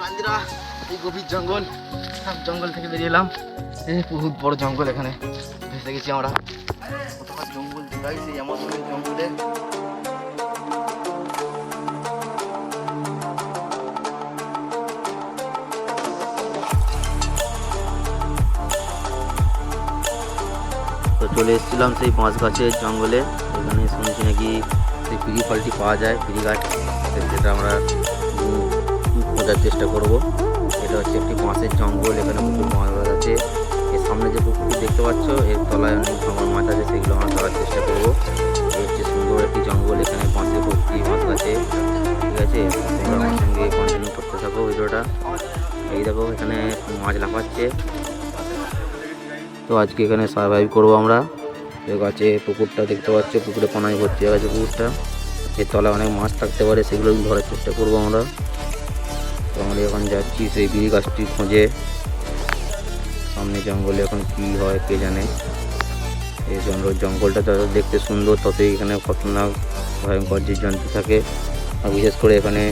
গান্ধীরা এই গভীর জঙ্গল, জঙ্গল থেকে বেরিয়ে এলাম। বহুত বড় জঙ্গল, এখানে ভেসে গেছি আমরা। জঙ্গল দেখাইছি আমার জঙ্গলে। তো চলে এসেছিলাম সেই বাঁশ গাছের জঙ্গলে। এখানে শুনেছি নাকি সেই পিড়ি ফলটি পাওয়া যায়, পিড়ি গাছ, যেটা আমরা খোঁজার চেষ্টা করব। এটা হচ্ছে একটি বাঁশের জঙ্গল, এখানে প্রচুর মাছ গাছ আছে। এর সামনে যে পুকুরটি দেখতে পাচ্ছ, এর তলায় অনেক ভাঙর মাছ আছে, সেগুলো আমরা ধরার চেষ্টা করবো। এই হচ্ছে সুন্দর একটি জঙ্গল, এখানে বাঁশের ভর্তি মাছ গাছে। ঠিক আছে, তোমরা আমার সঙ্গে কন্টিনিউ করতে থাকো ভিডিওটা। এই দেখো এখানে মাছ লাফাচ্ছে। তো আজকে এখানে সার্ভাইভ করবো আমরা। এর গাছে পুকুরটা দেখতে পাচ্ছ, পুকুরে পানায় ভর্তি হয়ে গেছে পুকুরটা। এর তলায় অনেক মাছ থাকতে পারে, সেগুলো ধরার চেষ্টা করবো আমরা। তো আমরা এখন যাচ্ছি সেই বিড়ি গাছটি খোঁজে। সামনে জঙ্গলে এখন কি হয় কে জানে। এই জঙ্গলটা যত দেখতে সুন্দর, ততই এখানে খতরনাক ভয়ঙ্কর জীবজন্তু থাকে। আর বিশেষ করে এখানে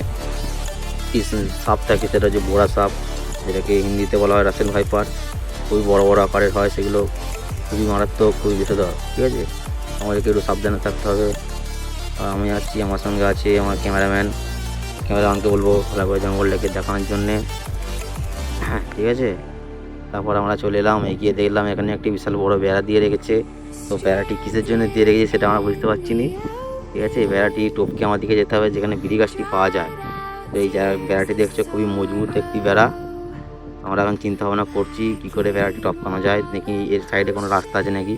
সাপ থাকে, সেটা হচ্ছে বোরা সাপ, যেটাকে হিন্দিতে বলা হয় রাসেল ভাইপার। খুবই বড় বড় আকারের হয়, সেগুলো খুবই মারাত্মক, খুবই বিষধর। ঠিক আছে, আমাদেরকে একটু সাবধানে থাকতে হবে। আর আমি আছি, আমার সঙ্গে আছে আমার ক্যামেরাম্যানকে বলবো ভালো করে জঙ্গলটাকে দেখানোর জন্যে। হ্যাঁ ঠিক আছে। তারপর আমরা চলে এলাম, এগিয়ে দেখলাম এখানে একটি বিশাল বড় বেড়া দিয়ে রেখেছে। তো বেড়াটি কিসের জন্য দিয়ে রেখেছে সেটা আমরা বুঝতে পারছি না। ঠিক আছে, বেড়াটি টপকে আমার দিকে যেতে হবে, যেখানে বিড়ি গাছটি পাওয়া যায়। তো এই বেড়াটি দেখছো খুবই মজবুত একটি বেড়া। আমরা এখন চিন্তা ভাবনা করছি কী করে বেড়াটি টপকানো যায়, নাকি এর সাইডে কোনো রাস্তা আছে নাকি,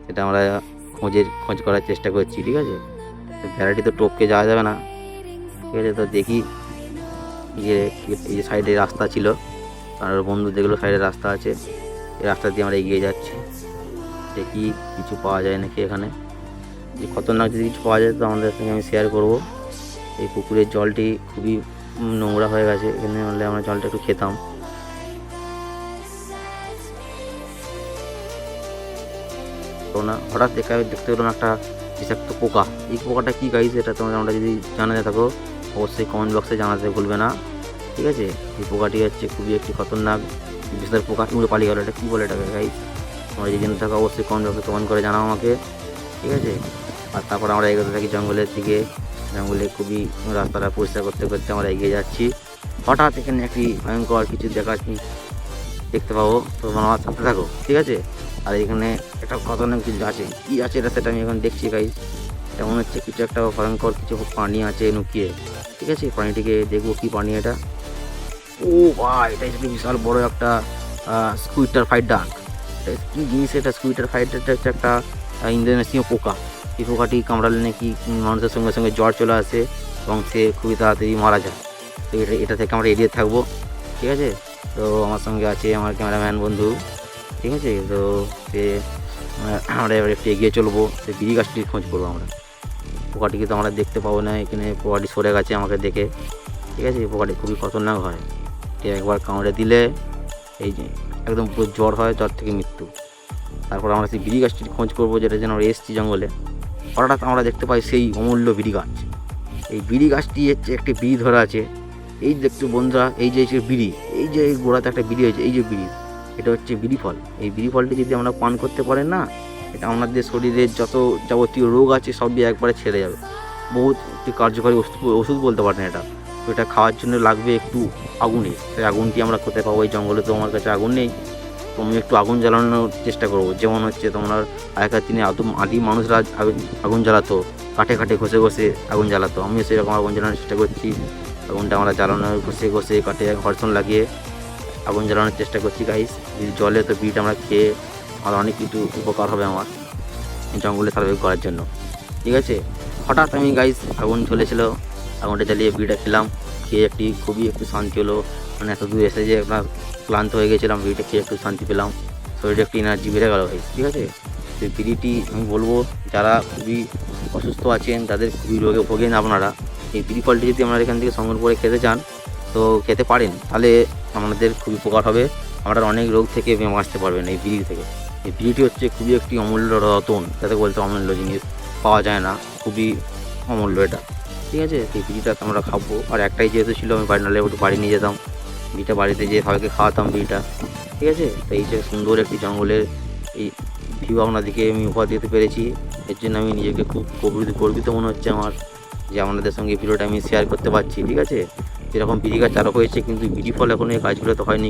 সেটা আমরা খোঁজ করার চেষ্টা করছি। ঠিক আছে, বেড়াটি তো টপকে যাওয়া যাবে না। ঠিক আছে, তো দেখি এই যে সাইডে রাস্তা ছিল, আর বন্ধু দেখলো সাইডে রাস্তা আছে, এই রাস্তা দিয়ে আমরা এগিয়ে যাচ্ছি। দেখি কিছু পাওয়া যায় নাকি এখানে। যে খতরনাক যদি কিছু পাওয়া যায় তো আমাদের সঙ্গে আমি শেয়ার করব। এই পুকুরের জলটি খুবই নোংরা হয়ে গেছে, এখানে হলে আমরা জলটা একটু খেতাম। তো না, হঠাৎ দেখতে পেলাম একটা বিষাক্ত পোকা। এই পোকাটা কী গাইছে এটা আমরা যদি জানাতে থাকো অবশ্যই কমেন্ট বক্সে জানাতে ভুলবে না। ঠিক আছে, এই পোকাটি হচ্ছে খুবই একটি খতরনাক বিষের পোকা। উড়ে পালিয়ে গেল, এটা কী বলে এটাকে গাইস? তোমরা যদি জেনে থাকো অবশ্যই কমেন্ট বক্সে কমেন্ট করে জানাও আমাকে। ঠিক আছে, আর তারপর আমরা এগোতে থাকি জঙ্গলের দিকে। জঙ্গলে খুবই রাস্তাটা পরিষ্কার করতে করতে আমরা এগিয়ে যাচ্ছি। হঠাৎ এখানে একটি ভয়ঙ্কর কিছু দেখতে পাবো, তো আমার সাথে থাকো। ঠিক আছে, আর এখানে একটা খতরনাক কিছু আছে, কী আছে এটা সেটা আমি এখন দেখছি গাইস। এটা মনে হচ্ছে কিছু একটা ভয়ঙ্কর কিছু পানি আছে লুকিয়ে। ঠিক আছে, পানিটিকে দেখবো কি পানি এটা। ও ভাই, এটা হচ্ছে বিশাল বড় একটা স্কুইটার ফাইটার। কী জিনিস এটা? স্কুইটার ফাইটারটা হচ্ছে একটা ইন্দোনেশীয় পোকা। এই পোকাটি কামড়ালে নাকি মানুষের সঙ্গে সঙ্গে জ্বর চলে আসে এবং সে খুবই তাড়াতাড়ি মারা যায়। তো এটা থেকে আমরা এড়িয়ে থাকবো। ঠিক আছে, তো আমার সঙ্গে আছে আমার ক্যামেরাম্যান বন্ধু। ঠিক আছে, তো সে আমরা এবার একটু এগিয়ে চলবো, সে বিড়ি গাছটির খোঁজ করবো আমরা। পোকাটিকে তো আমরা দেখতে পাবো না, এখানে পোকাটি সরে গেছে আমাকে দেখে। ঠিক আছে, এই পোকাটি খুবই খতরনাক হয়, ঠিক একবার কামড়ে দিলে এই যে একদম পুরো জ্বর হয়, জ্বর থেকে মৃত্যু। তারপর আমরা সেই বিড়ি গাছটির খোঁজ করবো, যেটা যেন আমরা এসছি জঙ্গলে। হঠাৎ আমরা দেখতে পাই সেই অমূল্য বিড়ি গাছ। এই বিড়ি গাছটি হচ্ছে একটি বিড়ি ধরা আছে। এই দেখছো বন্ধুরা, এই যে বিড়ি, এই যে গোড়াতে একটা বিড়ি হয়েছে, এই যে বিড়ি, এটা হচ্ছে বিড়ি ফল। এই বিড়ি ফলটি যদি আমরা পান করতে পারেন না, এটা আমাদের শরীরের যত যাবতীয় রোগ আছে সবই একবারে ছেড়ে যাবে। বহুত একটি কার্যকরী ওষুধ বলতে পারেন এটা। তো এটা খাওয়ার জন্য লাগবে একটু আগুনে। সেই আগুনটি আমরা কোথায় পাবো? এই জঙ্গলে তো আমার কাছে আগুন নেই। তো আমি একটু আগুন জ্বালানোর চেষ্টা করবো। যেমন হচ্ছে তোমার আগেকার দিনে আদি মানুষরা আগুন জ্বালাতো, কাঠে ঘষে ঘষে আগুন জ্বালাতো। আমিও সেরকম আগুন জ্বালানোর চেষ্টা করছি। আগুনটা আমরা ঘষে কাঠে ঘর্ষণ লাগিয়ে আগুন জ্বালানোর চেষ্টা করছি গাইস। যদি জলে তো বিট আমরা খেয়ে আমার অনেক কিছু উপকার হবে আমার জঙ্গলে সার্ভাইভ করার জন্য। ঠিক আছে, হঠাৎ আমি গাইস আগুন চলেছিল, আগুনটা জ্বালিয়ে বিড়িটা খেলাম। খেয়ে খুবই একটু শান্তি হলো। মানে এত দূর এসে যে একটা ক্লান্ত হয়ে গেছিলাম, বিড়িটা খেয়ে একটু শান্তি পেলাম, শরীরে একটু এনার্জি বেড়ে গেল ভাই। ঠিক আছে, সেই বিড়িটি আমি বলবো যারা খুবই অসুস্থ আছেন, তাদের খুবই রোগে ভোগেন আপনারা, এই বিড়ি ফলটি যদি আপনারা এখান থেকে সংগ্রহ করে খেতে চান তো খেতে পারেন, তাহলে আমাদের খুবই উপকার হবে। আপনার অনেক রোগ থেকে বাঁচতে পারবেন এই বিড়ি থেকে। এই বিড়িটি হচ্ছে খুবই একটি অমূল্য রতন, যাতে বলতে অমূল্য জিনিস, পাওয়া যায় না, খুবই অমূল্য এটা। ঠিক আছে, এই বিড়িটা আমরা খাবো। আর একটাই যেহেতু ছিল, আমি বাড়ি নাহলে একটু বাড়ি নিয়ে যেতাম বিড়িটা, বাড়িতে যেয়ে সবাইকে খাওয়াতাম বিড়িটা। ঠিক আছে, তো এই যে সুন্দর একটি জঙ্গলের এই ভিউ আপনাদেরকে আমি উপহার দিতে পেরেছি, এর জন্য আমি নিজেকে খুব গর্বিত মনে হচ্ছে আমার, যে আপনাদের সঙ্গে ভিডিওটা আমি শেয়ার করতে পারছি। ঠিক আছে, যেরকম বিড়ি গাছ আরও হয়েছে, কিন্তু বিড়ি ফল এখনও এই গাছগুলো তো হয়নি।